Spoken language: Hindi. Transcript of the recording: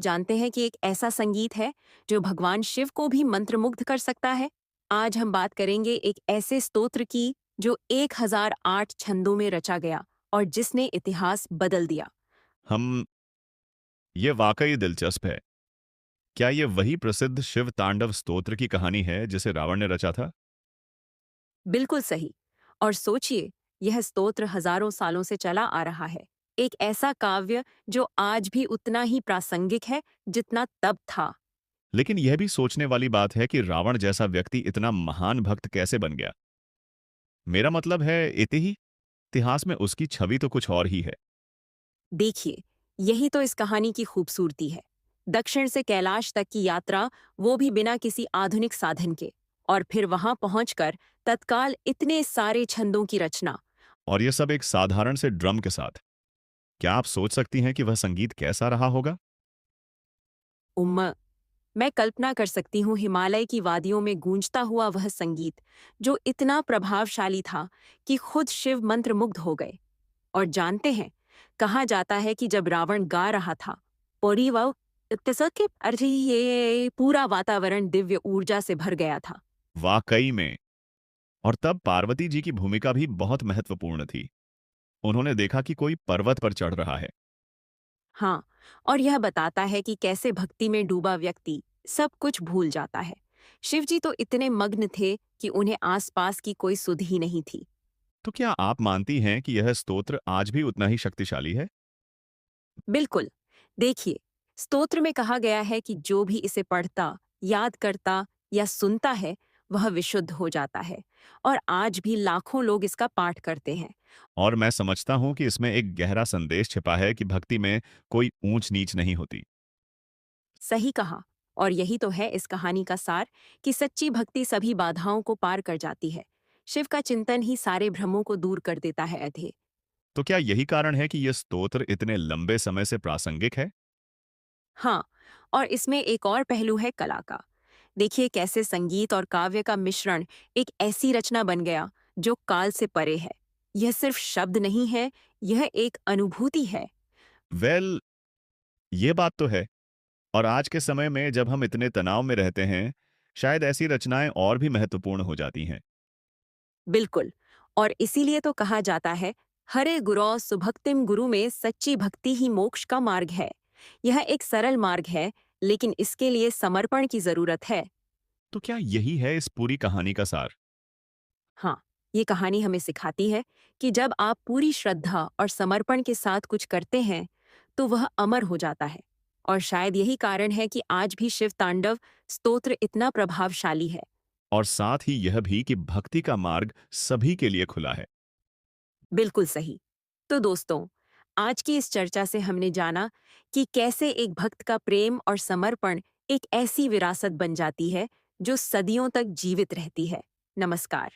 जानते हैं कि एक ऐसा संगीत है जो भगवान शिव को भी मंत्रमुग्ध कर सकता है। आज हम बात करेंगे एक ऐसे स्तोत्र की जो 1008 छंदों में रचा गया और जिसने इतिहास बदल दिया। हम ये वाकई दिलचस्प है। क्या ये वही प्रसिद्ध शिव तांडव स्तोत्र की कहानी है जिसे रावण ने रचा था? बिल्कुल सही। और सोचिए, यह स्तोत्र हजारों सालों से चला आ रहा है। एक ऐसा काव्य जो आज भी उतना ही प्रासंगिक है जितना तब था। लेकिन यह भी सोचने वाली बात है कि रावण जैसा व्यक्ति इतना महान भक्त कैसे बन गया। मेरा मतलब है इतिहास में उसकी छवि तो कुछ और ही है। देखिए, यही तो इस कहानी की खूबसूरती है। दक्षिण से कैलाश तक की यात्रा, वो भी बिना किसी आधुनिक साधन के। और फिर वहां पहुंचकर तत्काल इतने सारे छंदों की रचना। और ये सब एक साधारण से ड्रम के साथ। क्या आप सोच सकती हैं कि वह संगीत कैसा रहा होगा? उम्म मैं कल्पना कर सकती हूँ हिमालय की वादियों में गूंजता हुआ वह संगीत, जो इतना प्रभावशाली था कि खुद शिव मंत्रमुग्ध हो गए। और जानते हैं, कहा जाता है कि जब रावण गा रहा था, परिवव के अरे ये पूरा वातावरण दिव्य ऊर्जा से भर गया था। वाकई में। और तब पार्वती जी की भूमिका भी बहुत महत्वपूर्ण थी। उन्होंने देखा कि कोई पर्वत पर चढ़ रहा है। हाँ, और यह बताता है कि कैसे भक्ति में डूबा व्यक्ति सब कुछ भूल जाता है। शिवजी तो इतने मग्न थे कि उन्हें आसपास की कोई सुध ही नहीं थी। तो क्या आप मानती हैं कि यह स्तोत्र आज भी उतना ही शक्तिशाली है? बिल्कुल। देखिए, स्तोत्र में कहा गया है कि जो भी इसे पढ़ता, याद करता या सुनता है, वह विशुद्ध हो जाता है। और आज भी लाखों लोग इसका पाठ करते हैं। और मैं समझता हूँ कि इसमें एक गहरा संदेश छिपा है कि भक्ति में कोई ऊंच नीच नहीं होती। सही कहा। और यही तो है इस कहानी का सार, कि सच्ची भक्ति सभी बाधाओं को पार कर जाती है। शिव का चिंतन ही सारे भ्रमों को दूर कर देता है। अधे तो क्या यही कारण है कि यह स्तोत्र इतने लंबे समय से प्रासंगिक है? हाँ, और इसमें एक और पहलू है कला का। देखिए कैसे संगीत और काव्य का मिश्रण एक ऐसी रचना बन गया जो काल से परे है। यह सिर्फ शब्द नहीं है, यह एक अनुभूति है। वेल, ये बात तो है। और आज के समय में जब हम इतने तनाव में रहते हैं, शायद ऐसी रचनाएं और भी महत्वपूर्ण हो जाती हैं। बिल्कुल। और इसीलिए तो कहा जाता है, हरे गुरौ सुभक्तिम गुरु में सच्ची भक्ति ही मोक्ष का मार्ग है। यह एक सरल मार्ग है, लेकिन इसके लिए समर्पण की जरूरत है। तो क्या यही है इस पूरी कहानी का सार? हाँ, ये कहानी हमें सिखाती है कि जब आप पूरी श्रद्धा और समर्पण के साथ कुछ करते हैं, तो वह अमर हो जाता है। और शायद यही कारण है कि आज भी शिव तांडव स्तोत्र इतना प्रभावशाली है। और साथ ही यह भी कि भक्ति का मार्ग सभी के लिए खुला है। बिल्कुल सही। तो दोस्तों, आज की इस चर्चा से हमने जाना कि कैसे एक भक्त का प्रेम और समर्पण एक ऐसी विरासत बन जाती है जो सदियों तक जीवित रहती है। नमस्कार।